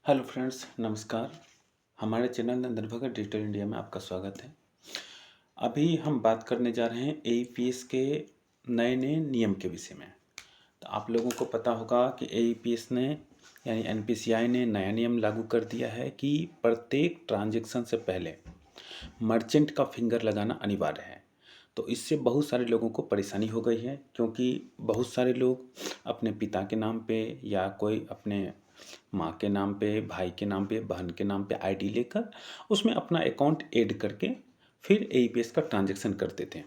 Hello friends, नमस्कार। हमारे channel नंदन भगत digital India में आपका स्वागत है। अभी हम बात करने जा रहे हैं एईपीएस के नए नए नियम के विषय में। तो आप लोगों को पता होगा कि एईपीएस ने यानी एनपीसीआई ने नया नियम लागू कर दिया है कि प्रत्येक ट्रांजैक्शन से पहले मर्चेंट का फिंगर लगाना अनिवार्य है। तो इससे बहुत सारे लोगों को परेशानी हो गई है, क्योंकि बहुत सारे लोग अपने पिता के नाम पे या कोई अपने माँ के नाम पे, भाई के नाम पे, बहन के नाम पे आईडी लेकर उसमें अपना अकाउंट ऐड करके फिर एईपीएस का ट्रांजैक्शन करते थे।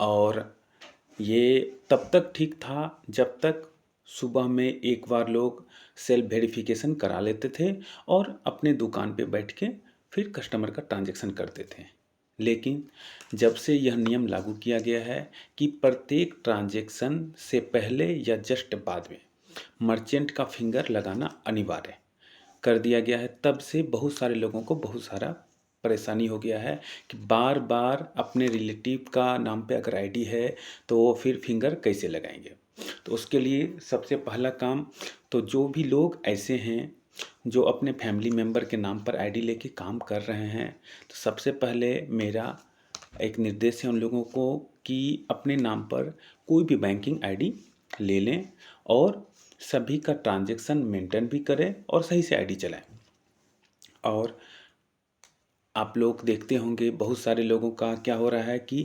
और ये तब तक ठीक था जब तक सुबह में एक बार लोग सेल्फ वेरिफिकेशन करा लेते थे और अपने दुकान पे बैठ के फिर कस्टमर का ट्रांजैक्शन करते थे। लेकिन जब से यह नियम लागू किया गया है कि प्रत्येक ट्रांजैक्शन से पहले या जस्ट बाद में मर्चेंट का फिंगर लगाना अनिवार्य कर दिया गया है, तब से बहुत सारे लोगों को बहुत सारा परेशानी हो गया है कि बार बार अपने रिलेटिव का नाम पे अगर आईडी है तो वो फिर फिंगर कैसे लगाएंगे। तो उसके लिए सबसे पहला काम, तो जो भी लोग ऐसे हैं जो अपने फैमिली मेम्बर के नाम पर आईडी लेके काम कर रहे हैं, तो सबसे पहले मेरा एक निर्देश है उन लोगों को कि अपने नाम पर कोई भी बैंकिंग आईडी ले लें और सभी का ट्रांजैक्शन मेंटेन भी करें और सही से आईडी चलाएं। और आप लोग देखते होंगे बहुत सारे लोगों का क्या हो रहा है कि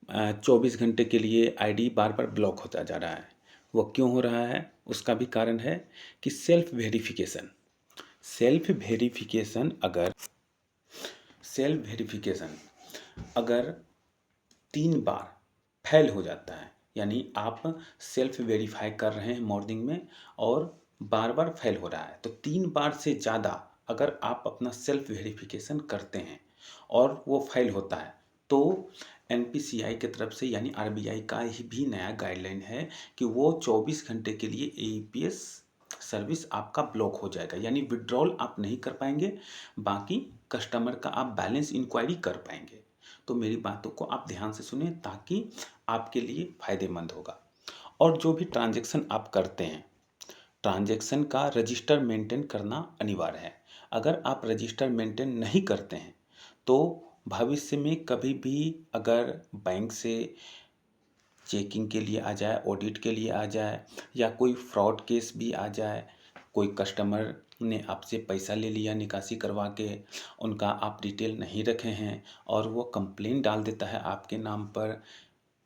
24 घंटे के लिए आईडी बार बार ब्लॉक होता जा रहा है। वो क्यों हो रहा है? उसका भी कारण है कि सेल्फ वेरिफिकेशन अगर 3 बार फेल हो जाता है, यानी आप सेल्फ वेरीफाई कर रहे हैं मॉर्निंग में और बार बार फेल हो रहा है, तो 3 बार से ज़्यादा अगर आप अपना सेल्फ वेरिफिकेशन करते हैं और वो फेल होता है, तो एनपीसीआई की तरफ से यानी आरबीआई का ही भी नया गाइडलाइन है कि वो 24 घंटे के लिए एईपीएस सर्विस आपका ब्लॉक हो जाएगा, यानी विड्रॉल आप नहीं कर पाएंगे, बाकी कस्टमर का आप बैलेंस इंक्वायरी कर पाएंगे। तो मेरी बातों को आप ध्यान से सुने ताकि आपके लिए फ़ायदेमंद होगा। और जो भी ट्रांजैक्शन आप करते हैं, ट्रांजैक्शन का रजिस्टर मेंटेन करना अनिवार्य है। अगर आप रजिस्टर मेंटेन नहीं करते हैं तो भविष्य में कभी भी अगर बैंक से चेकिंग के लिए आ जाए, ऑडिट के लिए आ जाए या कोई फ्रॉड केस भी आ जाए, कोई कस्टमर ने आपसे पैसा ले लिया निकासी करवा के, उनका आप डिटेल नहीं रखे हैं और वो कंप्लेन डाल देता है आपके नाम पर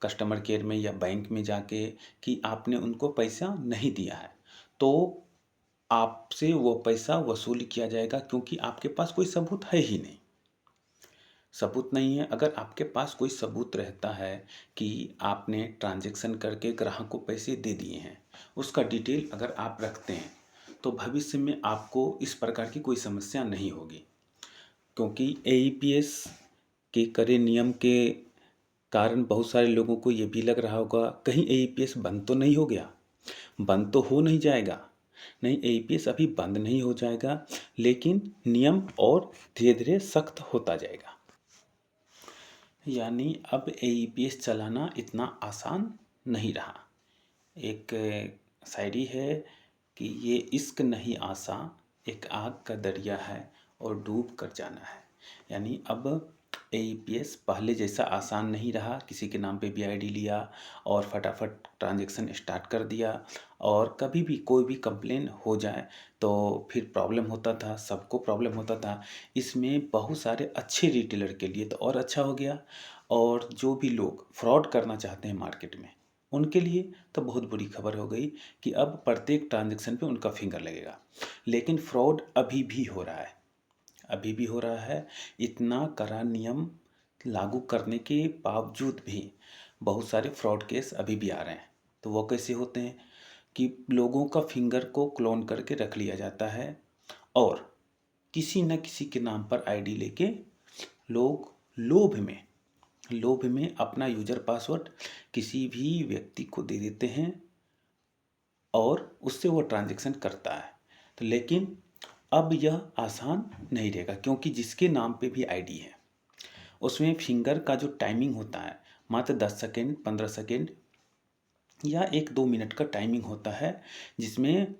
कस्टमर केयर में या बैंक में जाके कि आपने उनको पैसा नहीं दिया है, तो आपसे वो पैसा वसूल किया जाएगा, क्योंकि आपके पास कोई सबूत है ही नहीं। सबूत नहीं है। अगर आपके पास कोई सबूत रहता है कि आपने ट्रांजैक्शन करके ग्राहक को पैसे दे दिए हैं, उसका डिटेल अगर आप रखते हैं, तो भविष्य में आपको इस प्रकार की कोई समस्या नहीं होगी। क्योंकि एईपीएस के कड़े नियम के कारण बहुत सारे लोगों को ये भी लग रहा होगा कहीं एईपीएस बंद तो नहीं हो गया। बंद तो हो नहीं जाएगा, नहीं, एईपीएस अभी बंद नहीं हो जाएगा, लेकिन नियम और धीरे धीरे सख्त होता जाएगा। यानी अब एईपीएस चलाना इतना आसान नहीं रहा। एक शायरी है कि ये इश्क नहीं आसा, एक आग का दरिया है और डूब कर जाना है। यानी अब एईपीएस पहले जैसा आसान नहीं रहा। किसी के नाम पे भी आईडी लिया और फटाफट ट्रांजैक्शन स्टार्ट कर दिया, और कभी भी कोई भी कंप्लेन हो जाए तो फिर प्रॉब्लम होता था, सबको प्रॉब्लम होता था। इसमें बहुत सारे अच्छे रिटेलर के लिए तो और अच्छा हो गया, और जो भी लोग फ्रॉड करना चाहते हैं मार्केट में, उनके लिए तो बहुत बुरी खबर हो गई कि अब प्रत्येक ट्रांजैक्शन पे उनका फिंगर लगेगा। लेकिन फ्रॉड अभी भी हो रहा है, अभी भी हो रहा है। इतना कड़ा नियम लागू करने के बावजूद भी बहुत सारे फ्रॉड केस अभी भी आ रहे हैं। तो वो कैसे होते हैं कि लोगों का फिंगर को क्लोन करके रख लिया जाता है और किसी न किसी के नाम पर आईडी लेके लोग लोभ में अपना यूजर पासवर्ड किसी भी व्यक्ति को दे देते हैं और उससे वो ट्रांजैक्शन करता है। तो लेकिन अब यह आसान नहीं रहेगा, क्योंकि जिसके नाम पे भी आईडी है उसमें फिंगर का जो टाइमिंग होता है मात्र 10 सेकेंड, 15 सेकेंड या 1-2 मिनट का टाइमिंग होता है, जिसमें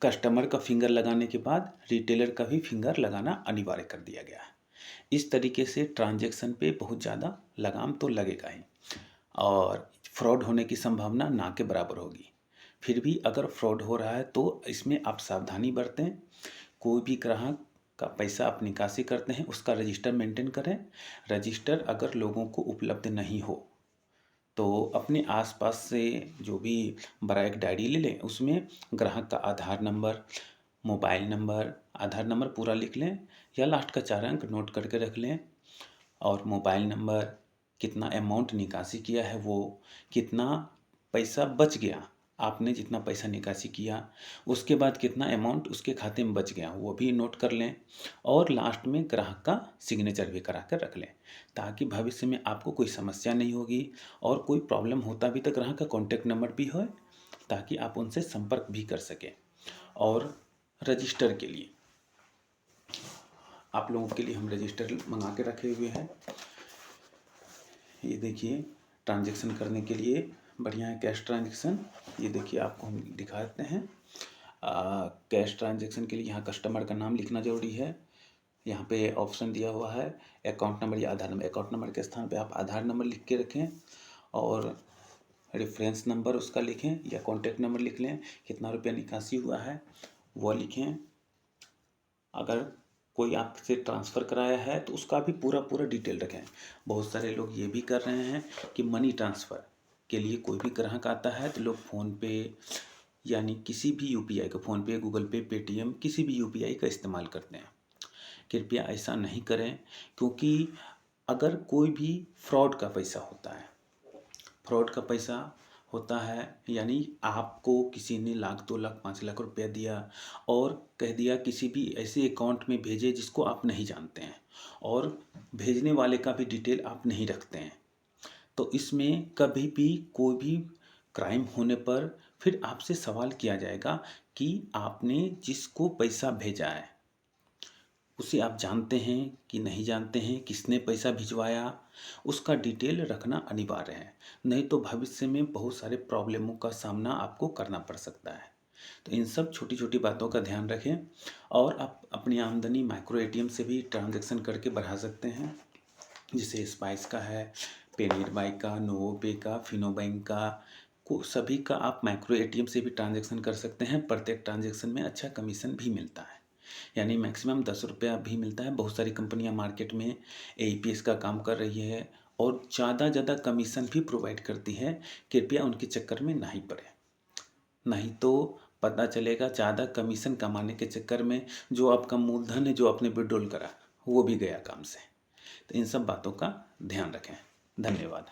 कस्टमर का फिंगर लगाने के बाद रिटेलर का भी फिंगर लगाना अनिवार्य कर दिया गया है। इस तरीके से ट्रांजैक्शन पे बहुत ज़्यादा लगाम तो लगेगा ही और फ्रॉड होने की संभावना ना के बराबर होगी। फिर भी अगर फ्रॉड हो रहा है तो इसमें आप सावधानी बरतें। कोई भी ग्राहक का पैसा आप निकासी करते हैं उसका रजिस्टर मेंटेन करें। रजिस्टर अगर लोगों को उपलब्ध नहीं हो तो अपने आसपास से जो भी बड़ा एक डायरी ले लें, उसमें ग्राहक का आधार नंबर, मोबाइल नंबर, आधार नंबर पूरा लिख लें या लास्ट का 4 अंक नोट करके रख लें और मोबाइल नंबर, कितना अमाउंट निकासी किया है वो, कितना पैसा बच गया, आपने जितना पैसा निकासी किया उसके बाद कितना अमाउंट उसके खाते में बच गया वो भी नोट कर लें और लास्ट में ग्राहक का सिग्नेचर भी करा कर रख लें ताकि भविष्य में आपको कोई समस्या नहीं होगी और कोई प्रॉब्लम होता भी तो ग्राहक का कॉन्टैक्ट नंबर भी हो ताकि आप उनसे संपर्क भी कर सकें। और रजिस्टर के लिए आप लोगों के लिए हम रजिस्टर मंगा के रखे हुए हैं। ये देखिए ट्रांजैक्शन करने के लिए बढ़िया है कैश ट्रांजैक्शन। ये देखिए आपको हम दिखा देते हैं। कैश ट्रांजैक्शन के लिए यहाँ कस्टमर का नाम लिखना ज़रूरी है। यहाँ पे ऑप्शन दिया हुआ है अकाउंट नंबर या आधार नंबर। अकाउंट नंबर के स्थान पे आप आधार नंबर लिख के रखें और रेफरेंस नंबर उसका लिखें या कॉन्टैक्ट नंबर लिख लें। कितना रुपया निकासी हुआ है वो लिखें। अगर कोई आपसे ट्रांसफ़र कराया है तो उसका भी पूरा डिटेल रखें। बहुत सारे लोग ये भी कर रहे हैं कि मनी ट्रांसफ़र के लिए कोई भी ग्राहक आता है तो लोग फ़ोनपे यानी किसी भी यूपीआई का, फ़ोनपे, गूगल पे, पेटीएम, किसी भी यूपीआई का इस्तेमाल करते हैं। कृपया ऐसा नहीं करें क्योंकि अगर कोई भी फ्रॉड का पैसा होता है, फ्रॉड का पैसा होता है यानी आपको किसी ने 1 लाख 2 लाख 5 लाख रुपया दिया और कह दिया किसी भी ऐसे अकाउंट में भेजे जिसको आप नहीं जानते हैं और भेजने वाले का भी डिटेल आप नहीं रखते हैं, तो इसमें कभी भी कोई भी क्राइम होने पर फिर आपसे सवाल किया जाएगा कि आपने जिसको पैसा भेजा है उसे आप जानते हैं कि नहीं जानते हैं, किसने पैसा भिजवाया, उसका डिटेल रखना अनिवार्य है। नहीं तो भविष्य में बहुत सारे प्रॉब्लमों का सामना आपको करना पड़ सकता है। तो इन सब छोटी छोटी बातों का ध्यान रखें और आप अपनी आमदनी माइक्रो एटीएम से भी ट्रांजैक्शन करके बढ़ा सकते हैं। जैसे स्पाइस का है, पे नियर बाय का, नोवो पे का, फिनो बैंक का, को सभी का आप माइक्रो एटीएम से भी ट्रांजैक्शन कर सकते हैं। प्रत्येक ट्रांजैक्शन में अच्छा कमीशन भी मिलता है यानी मैक्सिमम 10 रुपया भी मिलता है। बहुत सारी कंपनियां मार्केट में एईपीएस का काम कर रही है और ज़्यादा कमीशन भी प्रोवाइड करती है। कृपया उनके चक्कर में नहीं पड़े, नहीं तो पता चलेगा ज़्यादा कमीशन कमाने के चक्कर में जो आपका मूलधन है, जो आपने विड्रॉल करा, वो भी गया काम से। तो इन सब बातों का ध्यान रखें। धन्यवाद।